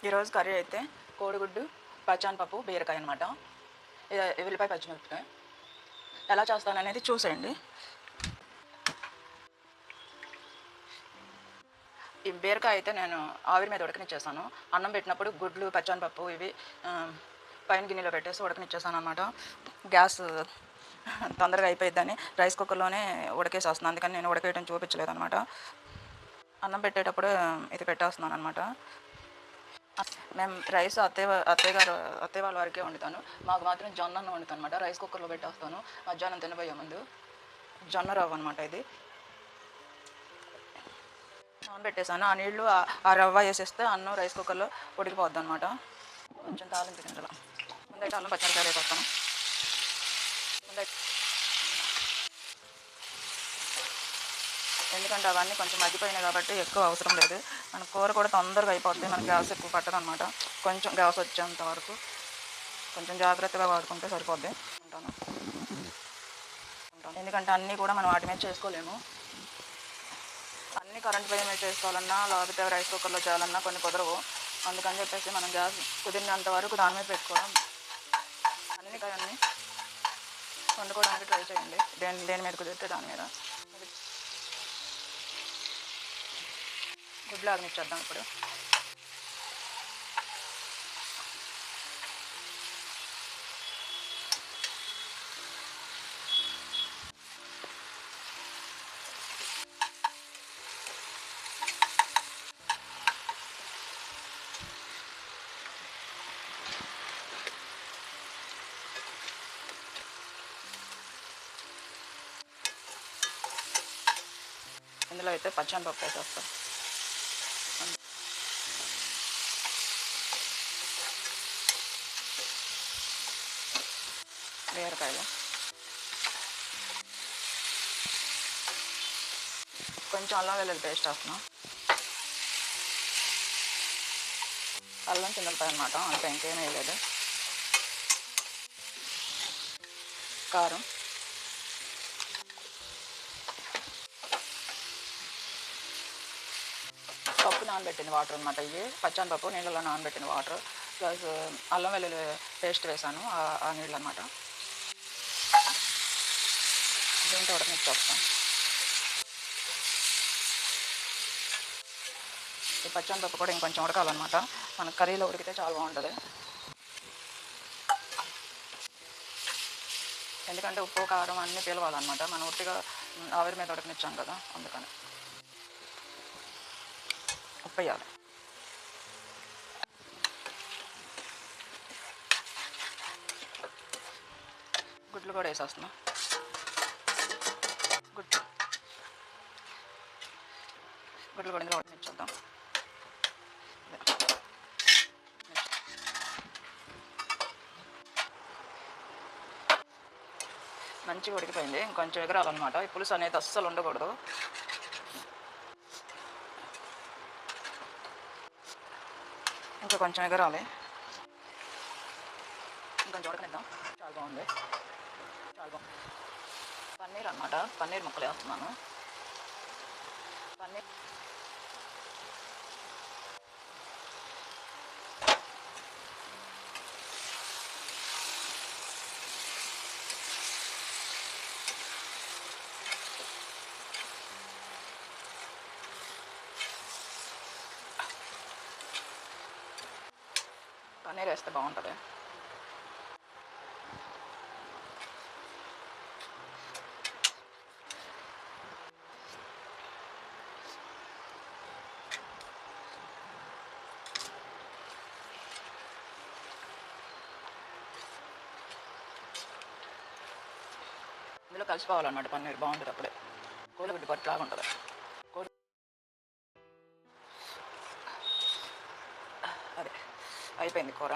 ఈరోజు కర్రీ అయితే కోడిగుడ్డు పచ్చానపప్పు బీరకాయ అనమాట. ఉల్లిపాయ పచ్చిమిరపకాయ ఎలా చేస్తాననేది చూసేయండి. ఈ బీరకాయ అయితే నేను ఆవిరి మీద ఉడకనిచ్చేసాను. అన్నం పెట్టినప్పుడు గుడ్లు పచ్చానపప్పు ఇవి పైన గిన్నెలో పెట్టేసి ఉడకనిచ్చేసాను అనమాట. గ్యాస్ తొందరగా అయిపోయిద్దని రైస్ కుక్కర్లోనే ఉడకేసేస్తున్నాను. అందుకని నేను ఉడకేయడం చూపించలేదు అనమాట. అన్నం పెట్టేటప్పుడు ఇది పెట్టేస్తున్నాను అనమాట. మేము రైస్ అత్తయ్య వాళ్ళ వరకే వండుతాను. మాకు మాత్రం జొన్న అన్నం వండుతాను అనమాట. రైస్ కుక్కర్లో పెట్టేస్తాను. మధ్యాహ్నం తినబోయే ముందు జొన్న రవ్వ అనమాట. ఇది నానబెట్టేసాను. ఆ నీళ్ళు ఆ రవ్వ వేసేస్తే అన్నం రైస్ కుక్కర్లో ఉడికిపోద్ది అనమాట. కొంచెం తాలింపు గింజలు ముందైతే అల్లం పచ్చిమిరపకాయలు వేసేస్తాను. ఎందుకంటే అవన్నీ కొంచెం మగ్గిపోయినాయి కాబట్టి ఎక్కువ అవసరం లేదు. మన కూర కూడా తొందరగా అయిపోద్ది. మనకి గ్యాస్ ఎక్కువ పట్టదు అనమాట. కొంచెం గ్యాస్ వచ్చేంత వరకు కొంచెం జాగ్రత్తగా వాడుకుంటే సరిపోద్ది ఉంటాను. ఎందుకంటే అన్నీ కూడా మనం వాటి మీద చేసుకోలేము. అన్నీ కరెంట్ పొయ్యి మీద చేసుకోవాలన్నా లేకపోతే రైస్ కుక్కర్లో చేయాలన్నా కొన్ని కుదరవు. అందుకని చెప్పేసి మనం గ్యాస్ కుదిరినంత వరకు దాని మీద పెట్టుకోవడం, అన్నీ వండుకోవడానికి ట్రై చేయండి. దేని మీద కుదిరితే దాని మీద. గుడ్లు ఆగనిచ్చేద్దాం ఇప్పుడు. ఇందులో అయితే పచ్చానపప్పు వేసేస్తాం. బీరకాయలు కొంచెం అల్లం వెల్లుల్లి పేస్ట్ వేస్తున్నాం. అల్లం చిన్నపాయ అనమాట, అంతే, ఇంకేం వేయలేదు. కారం, పప్పు నానబెట్టిన వాటర్ అనమాట. ఇవి పచ్చానపప్పు నీళ్ళలో నానబెట్టిన వాటర్ ప్లస్ అల్లం వెల్లుల్లి పేస్ట్ వేసాను ఆ నీళ్ళు అనమాట. దీంట్లో ఉడకనిచ్చేస్తాం. ఈ పచ్చానపప్పు కూడా ఇంకొంచెం ఉడకాలన్నమాట. మన కర్రీలో ఉడికితే చాలా బాగుంటుంది. ఎందుకంటే ఉప్పు కారం అన్నీ పిలవాలన్నమాట. మనం ఉట్టిగా ఆవిరి మీద ఉడకనిచ్చాం కదా, అందుకని ఉప్పు వేయాలి. గుడ్లు కూడా వేసేస్తున్నా. గుడ్లు కూడా ఇందులో ఉడకనిచ్చేద్దాం. మంచిగా ఉడికిపోయింది. ఇంకొంచెం ఎగరాలన్నమాట. ఈ పులుసు అనేది అస్సలు ఉండకూడదు. ఇంకా కొంచెం ఎగరాలి. ఇంకొంచెం ఉడకనిద్దాం. చాలా బాగుంది. పన్నీర్ అనమాట. పన్నీర్ ముక్కలు వేస్తున్నాను. పన్నీర్ వేస్తే బాగుంటుంది. ఇందులో కలిసిపోవాలన్నమాట. పన్నీర్ బాగుంటుంది. అప్పుడే కోడిగుడ్డు పట్టులాగా ఉంటుంది. అదే అయిపోయింది కూర.